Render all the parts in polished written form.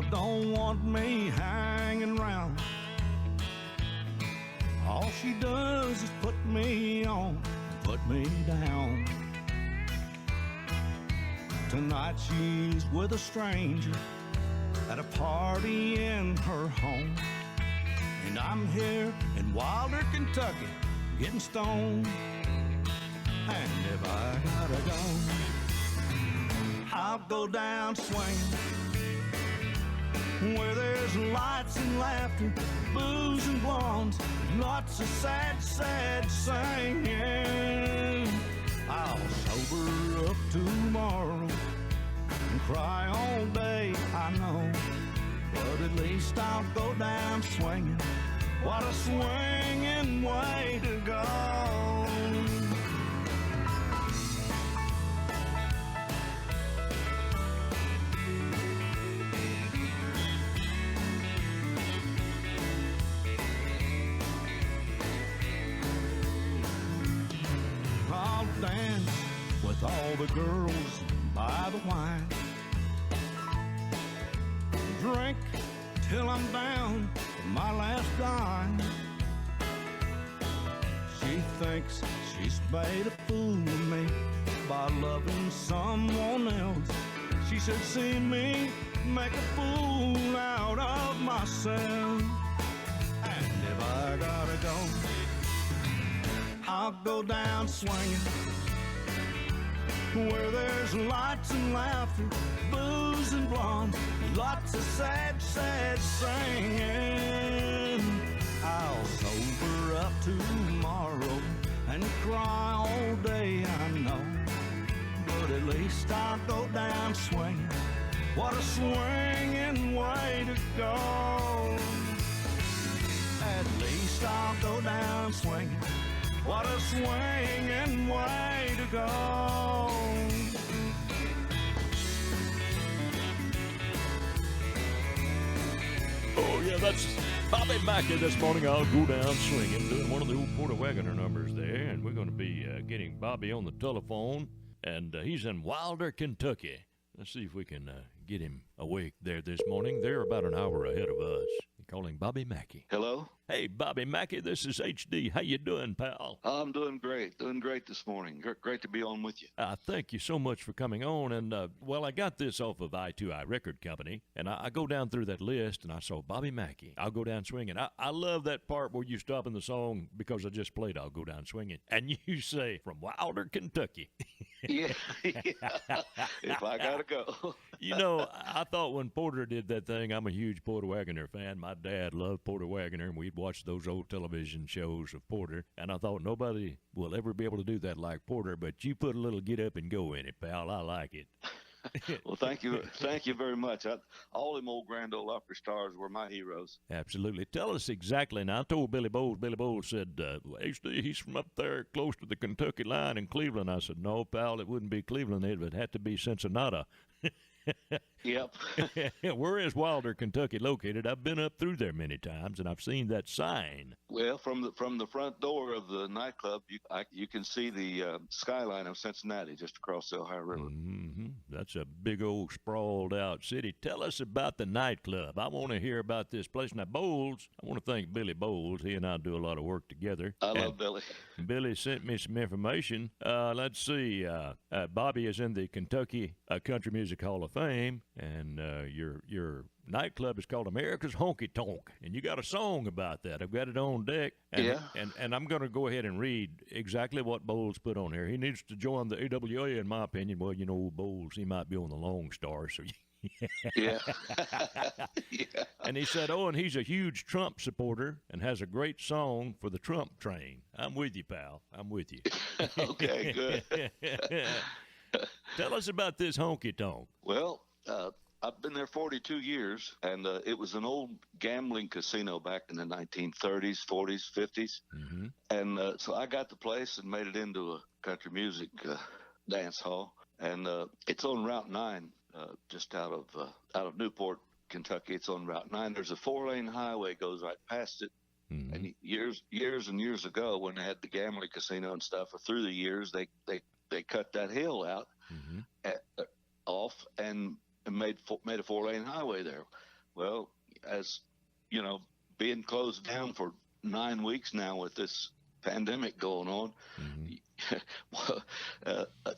don't want me hanging round. All she does is put me on, put me down. Tonight she's with a stranger at a party in her home. And I'm here in Wilder, Kentucky, getting stoned. And if I gotta go, I'll go down swinging, where there's lights and laughter, booze and blondes, lots of sad, sad singing. I'll sober up tomorrow and cry all day, I know, but at least I'll go down swinging. What a swinging way to go. I'll dance with all the girls by the wine, drink till I'm down to my last dime. She thinks she's made a fool of me by loving someone else. She should see me make a fool out of myself. And if I gotta go, I'll go down swinging, where there's lights and laughter, booze and blondes, lots of sad, sad singing. I'll sober up tomorrow and cry all day, I know, but at least I'll go down swinging. What a swinging way to go. At least I'll go down swinging. What a swinging way to go. Oh, yeah, that's Bobby Mackey this morning. I'll go down swinging, doing one of the old Porter Wagoner numbers there. And we're going to be getting Bobby on the telephone. And he's in Wilder, Kentucky. Let's see if we can get him awake there this morning. They're about an hour ahead of us. Calling Bobby Mackey. Hello? Hey, Bobby Mackey, this is HD. How you doing, pal? I'm doing great this morning. Great to be on with you. Thank you so much for coming on. And, well, I got this off of I2I Record Company, and I go down through that list, and I saw Bobby Mackey. I'll go down swinging. I love that part where you stop in the song because I just played I'll Go Down Swinging, and you say, from Wilder, Kentucky. Yeah. If I gotta go. You know, I thought when Porter did that thing, I'm a huge Porter Wagoner fan. My dad loved Porter Wagoner, and we'd watch those old television shows of Porter, and I thought nobody will ever be able to do that like Porter, but you put a little get up and go in it, pal. I like it. Well, thank you very much. All them old Grand Ole Opry stars were my heroes. Absolutely. Tell us exactly. Now, I told Billy Bowles. Billy Bowles said, HD, he's from up there close to the Kentucky line in Cleveland. I said, no, pal, it wouldn't be Cleveland. It would have to be Cincinnati. Yep. Where is Wilder, Kentucky located? I've been up through there many times, and I've seen that sign. Well, from the front door of the nightclub, you can see the skyline of Cincinnati just across the Ohio River. Mm-hmm. That's a big old sprawled out city. Tell us about the nightclub. I want to hear about this place. Now, Bowles, I want to thank Billy Bowles. He and I do a lot of work together. I love Billy. Billy sent me some information. Let's see. Bobby is in the Kentucky Country Music Hall of Fame, and your nightclub is called America's Honky Tonk, and you got a song about that. I've got it on deck, and, yeah. And I'm going to go ahead and read exactly what Bowles put on here. He needs to join the AWA, in my opinion. Well, you know, Bowles, he might be on the Lone Star, so yeah. Yeah. And he said, and he's a huge Trump supporter and has a great song for the Trump train. I'm with you, pal. I'm with you. Okay, good. Tell us about this honky tonk. Well, I've been there 42 years, and it was an old gambling casino back in the 1930s, 40s, 50s. Mm-hmm. And so I got the place and made it into a country music dance hall. And it's on Route 9, just out of Newport, Kentucky. It's on Route 9. There's a 4-lane highway goes right past it. Mm-hmm. And years and years ago, when they had the gambling casino and stuff, or through the years, they cut that hill out, mm-hmm. Off and made a 4-lane highway there. Well, as you know, being closed down for 9 weeks now with this pandemic going on. Well,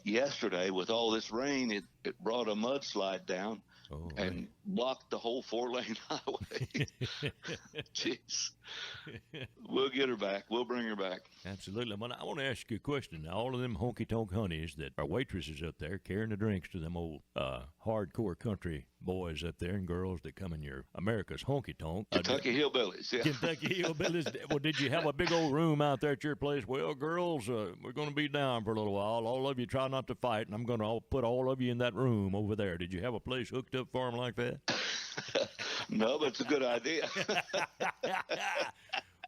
yesterday with all this rain, it brought a mudslide down and blocked the whole 4-lane highway. Jeez. We'll get her back. We'll bring her back. Absolutely. Well, I want to ask you a question. Now, all of them honky-tonk honeys that are waitresses up there carrying the drinks to them old hardcore country boys up there and girls that come in your America's honky-tonk. Kentucky hillbillies, yeah. Kentucky hillbillies. Well, did you have a big old room out there at your place? Well, girls, we're going to be down for a little while. All of you try not to fight, and I'm going to put all of you in that room over there. Did you have a place hooked up for them like that? No, but it's a good idea.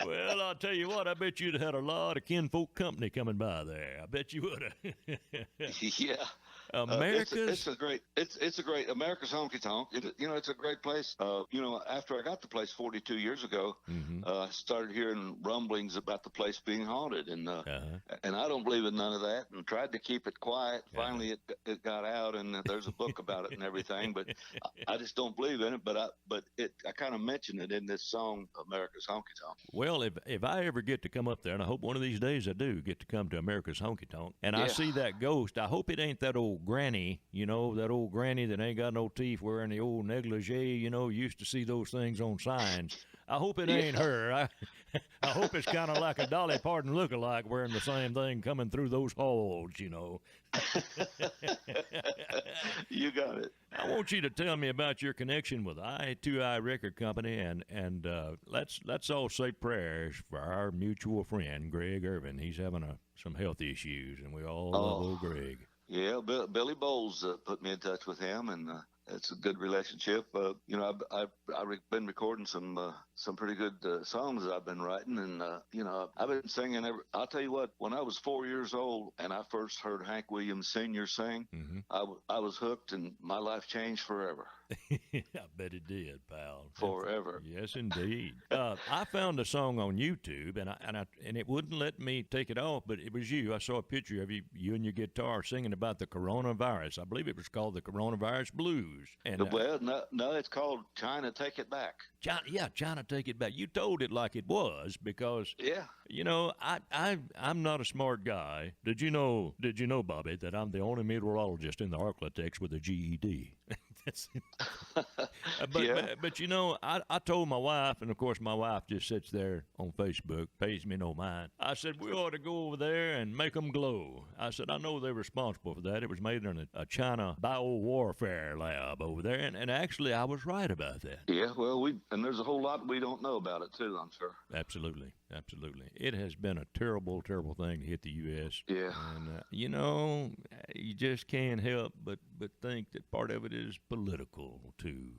Well, I'll tell you what, I bet you'd have had a lot of kinfolk company coming by there. I bet you would have. Yeah. America's it's a great America's honky tonk. It's a great place. After I got the place 42 years ago, I started hearing rumblings about the place being haunted, and I don't believe in none of that, and tried to keep it quiet. Finally, it got out, and there's a book about it and everything. But I just don't believe in it. But I kind of mentioned it in this song, America's honky tonk. Well, if I ever get to come up there, and I hope one of these days I do get to come to America's honky tonk, and I see that ghost, I hope it ain't that old granny, that old granny that ain't got no teeth wearing the old negligee, used to see those things on signs. I hope it ain't her. I hope it's kind of like a Dolly Parton lookalike wearing the same thing coming through those halls, You got it. I want you to tell me about your connection with I2I Record Company, and let's all say prayers for our mutual friend, Greg Irvin. He's having some health issues, and we all love old Greg. Yeah, Billy Bowles put me in touch with him, and it's a good relationship. I've been recording some pretty good songs that I've been writing, and I've been singing. I'll tell you what, when I was 4 years old and I first heard Hank Williams Sr. sing, I was hooked, and my life changed forever. I bet it did, pal. Forever. Yes, indeed. I found a song on YouTube, and it wouldn't let me take it off, but it was you. I saw a picture of you and your guitar singing about the coronavirus. I believe it was called the Coronavirus Blues. And well, no, it's called China Take It Back. China Take It Back. You told it like it was because I'm not a smart guy. Did you know, Bobby, that I'm the only meteorologist in the Arklatex with a GED? But I told my wife, and of course my wife just sits there on Facebook, pays me no mind. I said, we ought to go over there and make them glow. I said, I know they're responsible for that. It was made in a China biowarfare lab over there, and actually I was right about that. Yeah, well, and there's a whole lot we don't know about it too, I'm sure. Absolutely. It has been a terrible, terrible thing to hit the U.S. Yeah. And, you just can't help but think that part of it is political, too.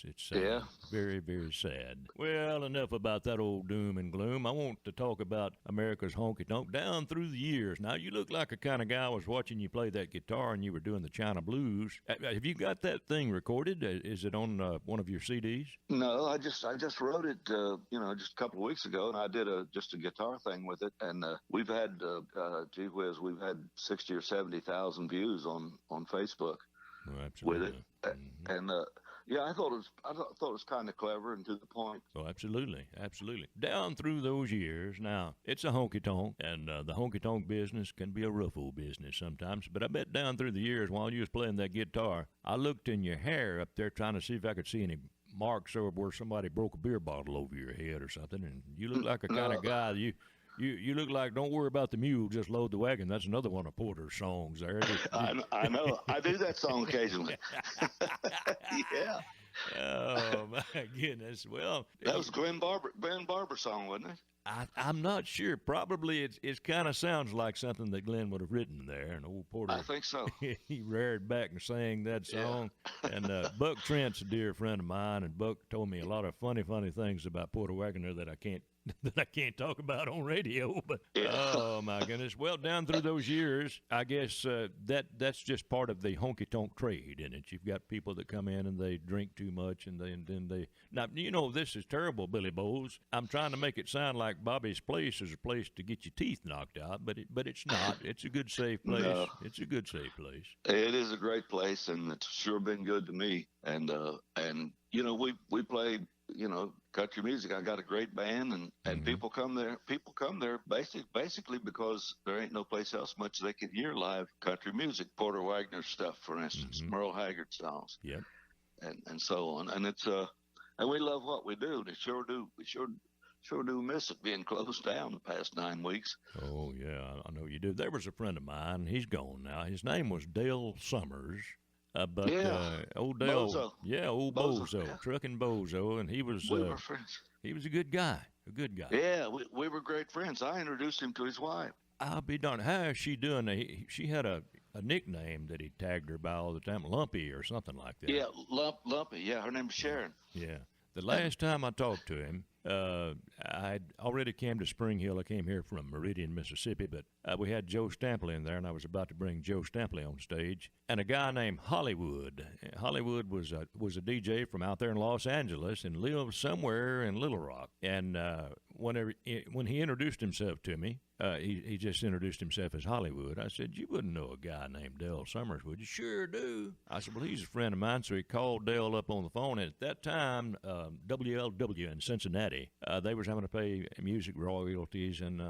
It's sad. Yeah. Very, very sad. Well, enough about that old doom and gloom. I want to talk about America's honky-tonk down through the years. Now, you look like a kind of guy. I was watching you play that guitar, and you were doing the China Blues. Have you got that thing recorded? Is it on one of your CDs? No, I just wrote it, just a couple of weeks ago, and I did just a guitar thing with it. And we've had, gee whiz, we've had 60 or 70,000 views on Facebook. Oh, absolutely. With it. And I thought it was kind of clever and to the point. Oh, absolutely. Down through those years, now, it's a honky-tonk, and the honky-tonk business can be a rough old business sometimes, but I bet down through the years while you was playing that guitar, I looked in your hair up there trying to see if I could see any marks over where somebody broke a beer bottle over your head or something, and you look like a kind of guy, you look like, don't worry about the mule, just load the wagon. That's another one of Porter's songs there. I know. I do that song occasionally. Yeah. Oh, my goodness. Well, that was Glenn Barber's song, wasn't it? I'm not sure. Probably it kind of sounds like something that Glenn would have written there. And old Porter, I think so. He reared back and sang that song. Yeah. And Buck Trent's a dear friend of mine, and Buck told me a lot of funny things about Porter Wagoner that I can't talk about on radio, but oh my goodness. Well, down through those years, I guess that's just part of the honky-tonk trade, isn't it? You've got people that come in and they drink too much, and then they now, this is terrible, Billy Bowles. I'm trying to make it sound like Bobby's place is a place to get your teeth knocked out, but it's not. It's a good, safe place. No. It's a good, safe place. It is a great place, and it's sure been good to me. And we played, country music. I got a great band, and people come there. People come there basically because there ain't no place else much they can hear live country music. Porter Wagner stuff, for instance, Merle Haggard songs, Yep. and so on. And it's and we love what we do. We sure do miss it being closed down the past 9 weeks. Oh yeah, I know you do. There was a friend of mine. He's gone now. His name was Dale Summers. But old Dale, Bozo. Old Bozo, Trucking Bozo, and he was We were friends. he was a good guy. Yeah, we were great friends. I introduced him to his wife. I'll be darned. How is she doing? She had a nickname that he tagged her by all the time, Lumpy or something like that. Yeah, Lumpy. Yeah, her name's Sharon. Yeah. The last time I talked to him, I already came to Spring Hill. I came here from Meridian, Mississippi, but we had Joe Stampley in there, and I was about to bring Joe Stampley on stage. And a guy named Hollywood. Hollywood was a DJ from out there in Los Angeles and lived somewhere in Little Rock. And when he introduced himself to me, he just introduced himself as Hollywood. I said, "You wouldn't know a guy named Dale Summers, would you?" "Sure do." I said, "Well, he's a friend of mine." So he called Dale up on the phone. And at that time, WLW in Cincinnati, they was having to pay music royalties, and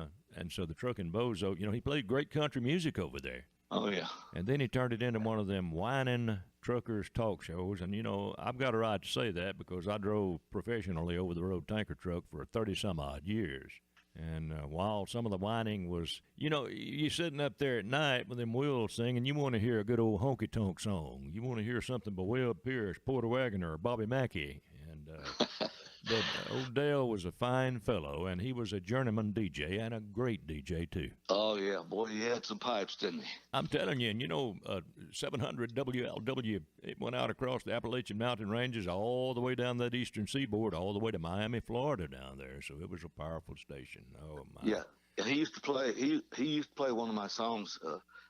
so the Truckin' Bozo, he played great country music over there. Oh yeah. And then he turned it into one of them whining truckers talk shows. And, I've got a right to say that because I drove professionally over-the-road tanker truck for 30-some-odd years. And while some of the whining was, you're sitting up there at night with them wheels singing, you want to hear a good old honky-tonk song. You want to hear something by Webb Pierce, Porter Wagner, or Bobby Mackey. And but old Dale was a fine fellow, and he was a journeyman DJ and a great DJ, too. Oh, yeah. Boy, he had some pipes, didn't he? I'm telling you, and 700 WLW, it went out across the Appalachian Mountain Ranges all the way down that eastern seaboard, all the way to Miami, Florida down there. So it was a powerful station. Oh, my. Yeah. He used to play. He used to play one of my songs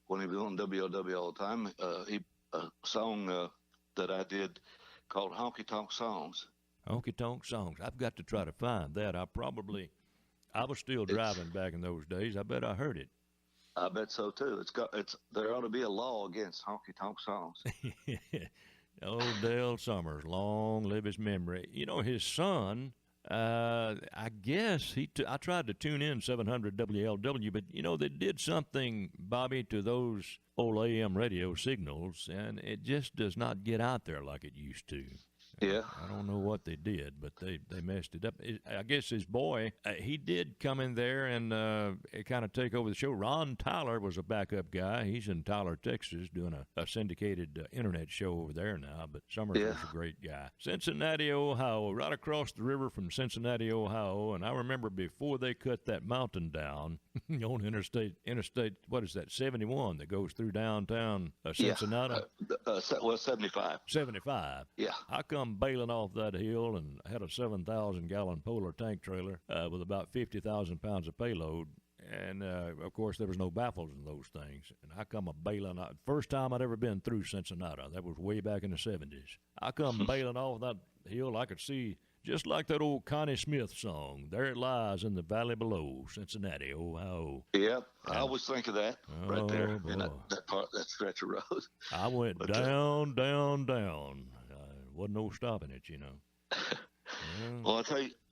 when he was on WLW all the time. A song that I did called Honky Tonk Songs. Honky Tonk Songs. I've got to try to find that. I was still driving back in those days. I bet I heard it. I bet so too. There ought to be a law against honky tonk songs. Old Dale Summers, long live his memory. His son, I guess I tried to tune in 700 WLW, but they did something, Bobby, to those old AM radio signals, and it just does not get out there like it used to. Yeah. I don't know what they did, but they messed it up. I guess his boy, he did come in there and kind of take over the show. Ron Tyler was a backup guy. He's in Tyler, Texas, doing a syndicated internet show over there now, but Summers was a great guy. Cincinnati, Ohio, right across the river from Cincinnati, Ohio, and I remember before they cut that mountain down on Interstate, what is that, 71 that goes through downtown Cincinnati? 75. 75. Yeah. I come bailing off that hill and had a 7,000-gallon Polar tank trailer with about 50,000 pounds of payload. And, of course, there was no baffles in those things. And I come bailing out. First time I'd ever been through Cincinnati. That was way back in the 70s. I come bailing off that hill. I could see, just like that old Connie Smith song, "There It Lies in the Valley Below, Cincinnati, Ohio." Yep. I always think of that right there in boy. that stretch of road. I went down, down, down. Wasn't no stopping it, Well,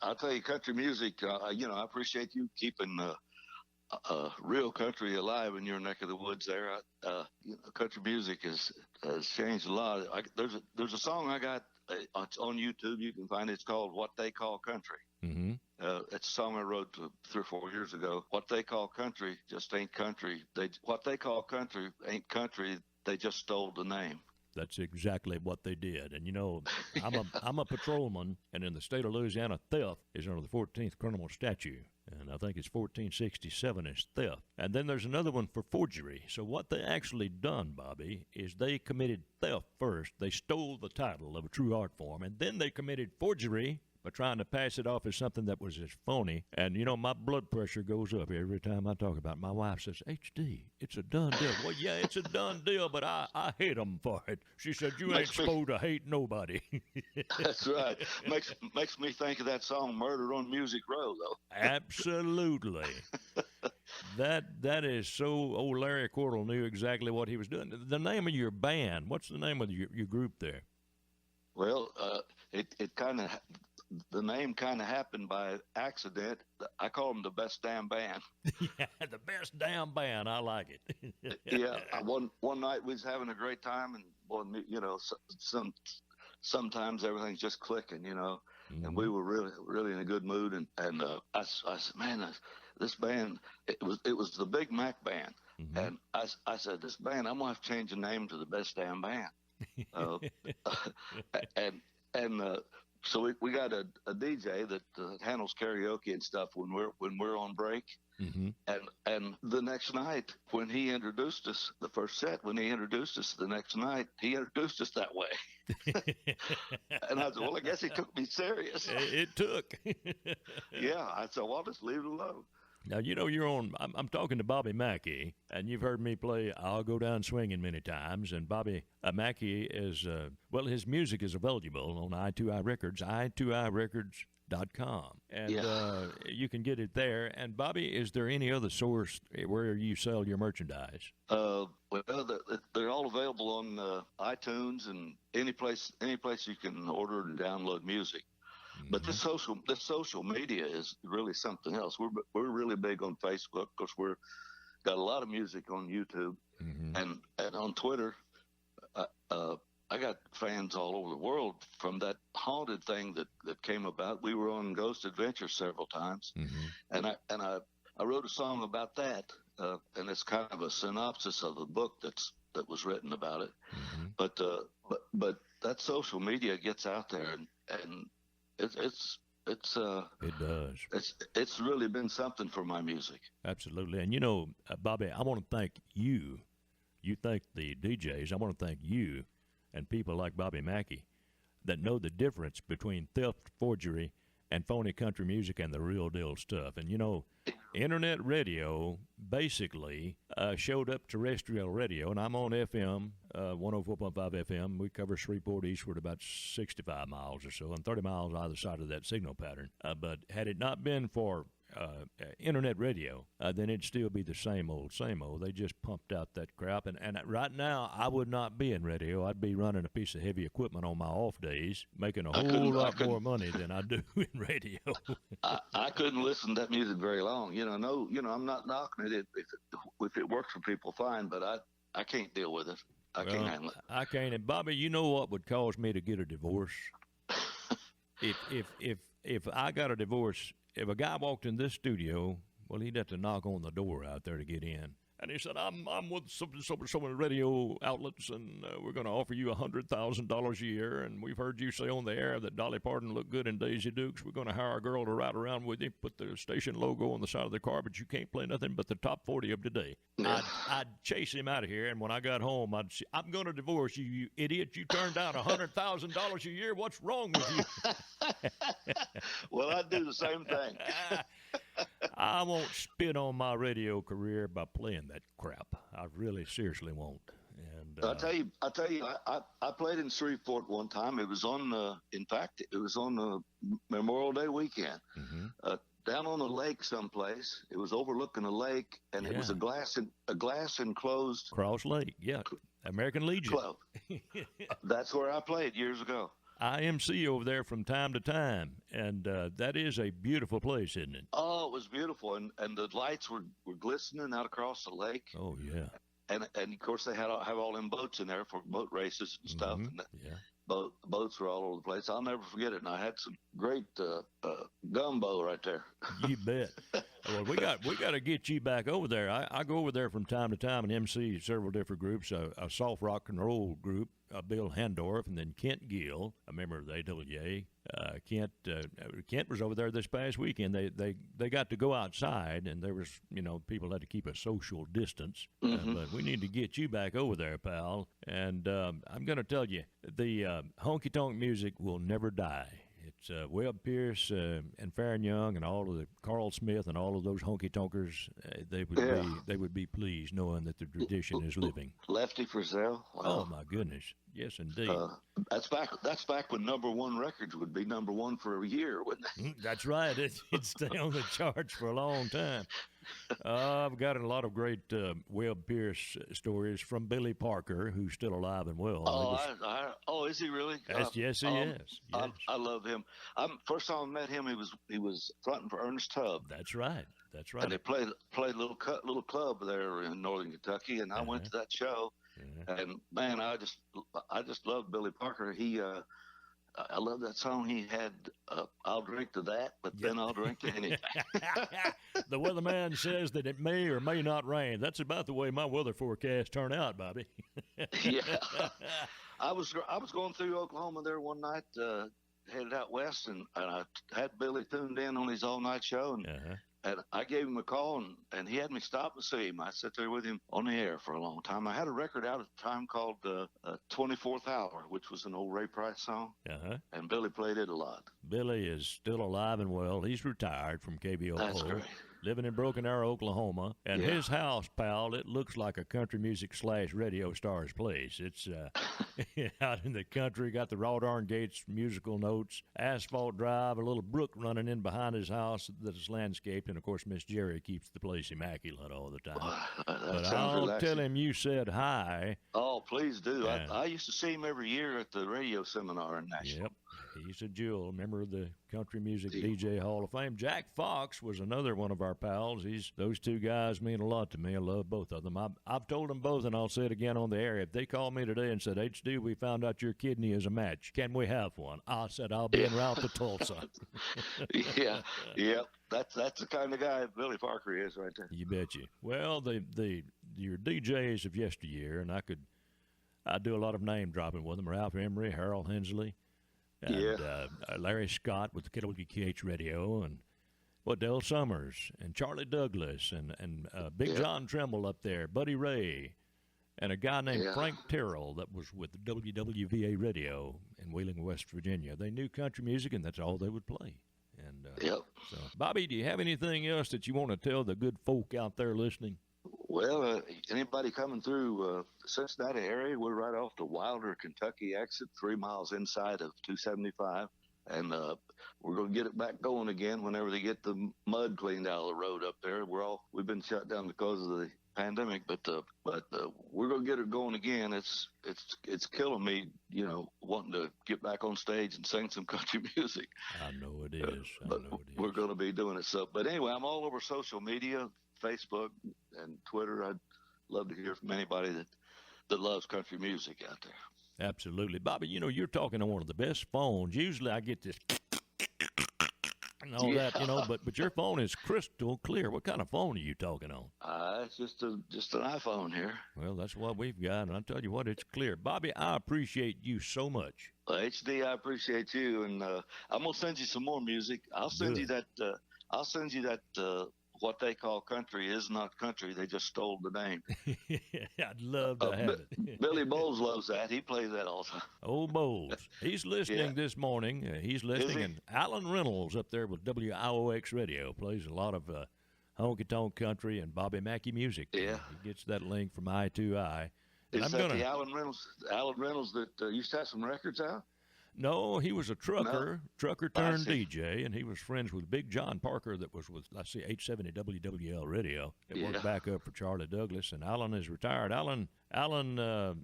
I'll tell you, country music. I appreciate you keeping real country alive in your neck of the woods. There, country music has changed a lot. There's a song I got on YouTube. You can find it. It's called "What They Call Country." Mm-hmm. It's a song I wrote 3 or 4 years ago. What they call country just ain't country. What they call country ain't country. They just stole the name. That's exactly what they did. And, I'm a patrolman, and in the state of Louisiana, theft is under the 14th criminal statute. And I think it's 1467 is theft. And then there's another one for forgery. So what they actually done, Bobby, is they committed theft first. They stole the title of a true art form, and then they committed forgery by trying to pass it off as something that was as phony. And, my blood pressure goes up every time I talk about it. My wife says, "HD, it's a done deal." Well, yeah, it's a done deal, but I hate them for it. She said, "You ain't supposed to hate nobody." That's right. Makes me think of that song, "Murder on Music Row," though. Absolutely. That is so, old Larry Cordell knew exactly what he was doing. The name of your band, what's the name of your group there? Well, it kind of, the name kind of happened by accident. I call them the best damn band. Yeah, the best damn band. I like it. Yeah, one night we was having a great time, and sometimes everything's just clicking, and we were really in a good mood, and I said, man, this band, it was the Big Mac band, and I said, this band, I'm gonna have to change the name to the best damn band, and so we got a DJ that handles karaoke and stuff when we're on break. And the next night when he introduced us, the first set, when he introduced us the next night, he introduced us that way. And I said, well, I guess he took me serious. It took. Yeah, I said, well, I'll just leave it alone. Now, you're on, I'm talking to Bobby Mackey, and you've heard me play I'll Go Down Swinging many times, and Bobby Mackey is, his music is available on I2I Records, i2irecords.com, and you can get it there. And Bobby, is there any other source where you sell your merchandise? Well, they're all available on iTunes and any place you can order and download music. But this social media is really something else. We're really big on Facebook because we're got a lot of music on YouTube and on Twitter. I got fans all over the world from that haunted thing that came about. We were on Ghost Adventure several times, and I wrote a song about that, and it's kind of a synopsis of the book that was written about it. But that social media gets out there, and it does. It's really been something for my music. Absolutely. And Bobby, I want to thank you. You thank the DJs. I want to thank you and people like Bobby Mackey that know the difference between theft, forgery, and phony country music and the real deal stuff. And internet radio basically showed up terrestrial radio, and I'm on FM, 104.5 FM. We cover Shreveport eastward about 65 miles or so, and 30 miles either side of that signal pattern. But had it not been for internet radio, then it'd still be the same old. They just pumped out that crap. And right now, I would not be in radio. I'd be running a piece of heavy equipment on my off days, making a whole lot more money than I do in radio. I couldn't listen to that music very long. I'm not knocking it. If it works for people, fine, but I can't deal with it. I can't handle it. I can't. And Bobby, you know what would cause me to get a divorce? If I got a divorce, if a guy walked in this studio, well, he'd have to knock on the door out there to get in. And he said, I'm with some radio outlets, and we're going to offer you $100,000 a year. And we've heard you say on the air that Dolly Parton looked good in Daisy Dukes. We're going to hire a girl to ride around with you, put the station logo on the side of the car, but you can't play nothing but the top 40 of today. I'd chase him out of here, and when I got home, I'd say, I'm going to divorce you, you idiot. You turned down $100,000 a year. What's wrong with you? Well, I'd do the same thing. I won't spit on my radio career by playing that crap. I really seriously won't. And I'll tell you, I played in Shreveport one time. It was on, in fact, it was on the Memorial Day weekend, down on a lake someplace. It was overlooking a lake, and it was a glass enclosed Cross Lake, American Legion club. That's where I played years ago. I MC over there from time to time, and that is a beautiful place, isn't it? Oh, it was beautiful, and the lights were glistening out across the lake. Oh, yeah. And of course they have all them boats in there for boat races and stuff. And boats were all over the place. I'll never forget it. And I had some great gumbo right there. You bet. Well, we got to get you back over there. I go over there from time to time and MC several different groups. A soft rock and roll group, Bill Handorf, and then Kent Gill, a member of the AWA. Kent was over there this past weekend. They got to go outside, and there was, people had to keep a social distance. But we need to get you back over there, pal. And I'm going to tell you, the honky-tonk music will never die. It's Webb Pierce and Farron Young and all of the Carl Smith and all of those honky-tonkers. They would be pleased knowing that the tradition is living. Lefty Frizzell. Wow. Oh my goodness, yes indeed. That's back when number one records would be number one for a year, wouldn't they? That's right. It'd stay on the charts for a long time. I've got a lot of great Webb Pierce stories from Billy Parker, who's still alive and well. Oh, is he really? Yes, he is. Yes. I love him. First time I met him, he was fronting for Ernest Tubb. That's right. That's right. And they played a little club there in northern Kentucky, and I went to that show. And man, I just loved Billy Parker. I love that song he had. I'll drink to that, but then I'll drink to anything. The weatherman says that it may or may not rain. That's about the way my weather forecast turned out, Bobby. Yeah, I was going through Oklahoma there one night, headed out west, and I had Billy tuned in on his all night show, and I gave him a call, and he had me stop and see him. I sat there with him on the air for a long time. I had a record out at the time called 24th Hour, which was an old Ray Price song, and Billy played it a lot. Billy is still alive and well. He's retired from KBEF. That's great. Living in Broken Arrow, Oklahoma. And his house, pal, it looks like a country music / radio star's place. It's out in the country, got the wrought iron gates, musical notes, asphalt drive, a little brook running in behind his house that is landscaped. And, of course, Miss Jerry keeps the place immaculate all the time. But I'll relaxing. tell him you said hi. Oh, please do. I used to see him every year at the radio seminar in Nashville. Yep. He's a jewel, member of the Country Music DJ Hall of Fame. Jack Fox was another one of our pals. Those two guys mean a lot to me. I love both of them. I've told them both, and I'll say it again on the air. If they call me today and said, HD, we found out your kidney is a match. Can we have one? I said, I'll be en route to Tulsa. Yeah. That's the kind of guy Billy Parker is right there. You bet you. Well, your DJs of yesteryear, and I do a lot of name dropping with them. Ralph Emery, Harold Hensley. And Larry Scott with the KWKH Radio, and Dale Summers, and Charlie Douglas, and Big John Trimble up there, Buddy Ray, and a guy named Frank Terrell that was with the WWVA Radio in Wheeling, West Virginia. They knew country music, and that's all they would play. And so, Bobby, do you have anything else that you want to tell the good folk out there listening? Well, anybody coming through Cincinnati area, we're right off the Wilder, Kentucky exit, 3 miles inside of 275. And we're going to get it back going again whenever they get the mud cleaned out of the road up there. We've been shut down because of the pandemic, but we're going to get it going again. It's killing me, wanting to get back on stage and sing some country music. I know it is. We're going to be doing it. So, but anyway, I'm all over social media, Facebook and Twitter. I'd love to hear from anybody that loves country music out there. Absolutely. Bobby, you're talking on one of the best phones. Usually I get this and all that, but your phone is crystal clear. What kind of phone are you talking on? It's just an iPhone here. Well, that's what we've got, and I tell you what, it's clear. Bobby, I appreciate you so much. HD, I appreciate you, and I'm gonna send you some more music. I'll send you that. What they call country is not country. They just stole the name. I'd love to have it. Billy Bowles loves that. He plays that all the time. Old Bowles. He's listening this morning. He's listening. And Alan Reynolds up there with WIOX Radio plays a lot of honky-tonk country and Bobby Mackey music. Yeah. He gets that link from eye to eye. Is that the Alan Reynolds that used to have some records out? No, he was a trucker turned DJ, and he was friends with Big John Parker that was with, 870 WWL Radio. It worked back up for Charlie Douglas, and Alan is retired. Alan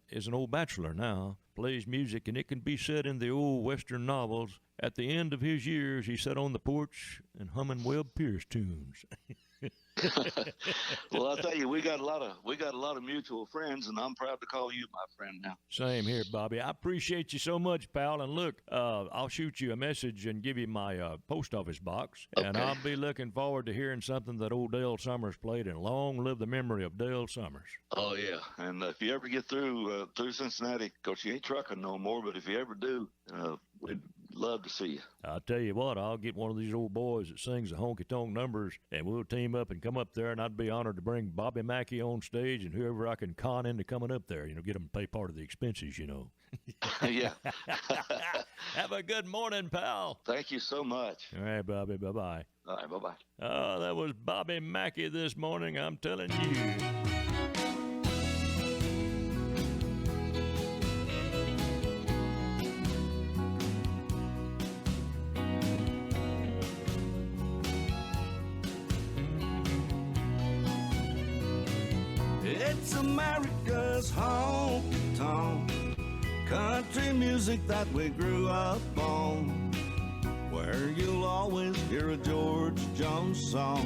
is an old bachelor now, plays music, and it can be said in the old Western novels, at the end of his years, he sat on the porch and humming Webb Pierce tunes. Well, I'll tell you, we got a lot of mutual friends, and I'm proud to call you my friend now. Same here, Bobby. I appreciate you so much, pal. And look, I'll shoot you a message and give you my post office box, and I'll be looking forward to hearing something that old Dale Summers played. And long live the memory of Dale Summers. Oh yeah, and if you ever get through Cincinnati, of course you ain't trucking no more, but if you ever do, we'd love to see you. I'll tell you what, I'll get one of these old boys that sings the honky-tonk numbers, and we'll team up and come up there, and I'd be honored to bring Bobby Mackey on stage and whoever I can con into coming up there, get them to pay part of the expenses, Yeah. Have a good morning, pal. Thank you so much. All right, Bobby, bye-bye. All right, bye-bye. Oh, that was Bobby Mackey this morning, I'm telling you. It's America's honky-tonk, country music that we grew up on, where you'll always hear a George Jones song.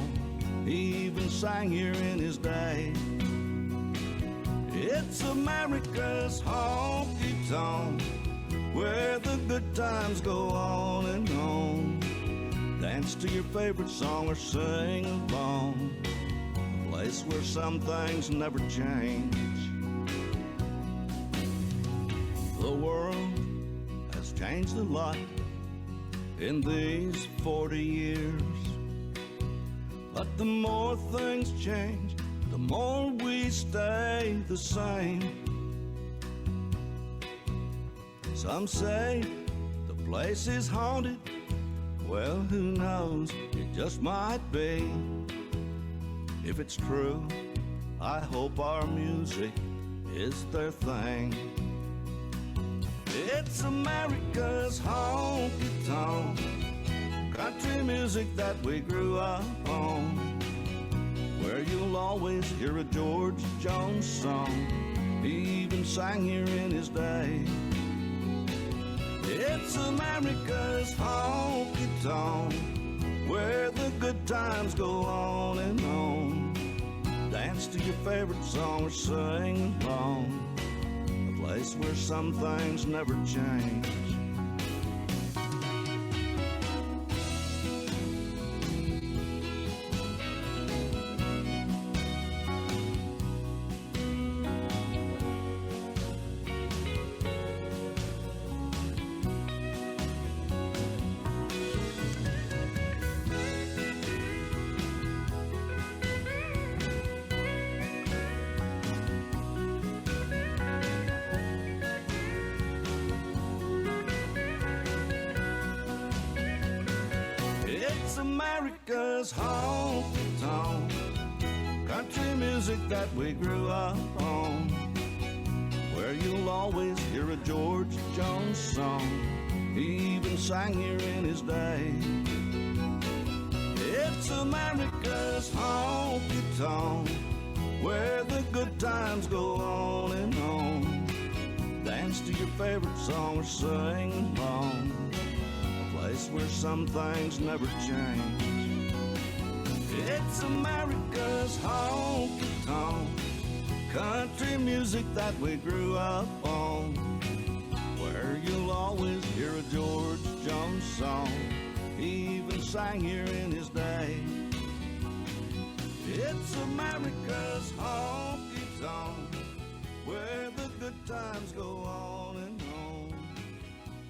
He even sang here in his day. It's America's honky-tonk, where the good times go on and on. Dance to your favorite song or sing along. A place where some things never change. The world has changed a lot in these 40 years. But the more things change, the more we stay the same. Some say the place is haunted. Well, who knows? It just might be. If it's true, I hope our music is their thing. It's America's honky-tonk, country music that we grew up on, where you'll always hear a George Jones song. He even sang here in his day. It's America's honky-tonk, where the good times go on and on. Dance to your favorite song or sing along. A place where some things never change. It's America's honky-tonk, country music that we grew up on, where you'll always hear a George Jones song. He even sang here in his day. It's America's honky-tonk, where the good times go on and on. Dance to your favorite song or sing along. Place where some things never change. It's America's honky-tonk, country music that we grew up on, where you'll always hear a George Jones song. He even sang here in his day. It's America's honky-tonk, where the good times go on and on.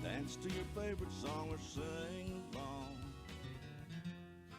Dance to your favorite song or sing along.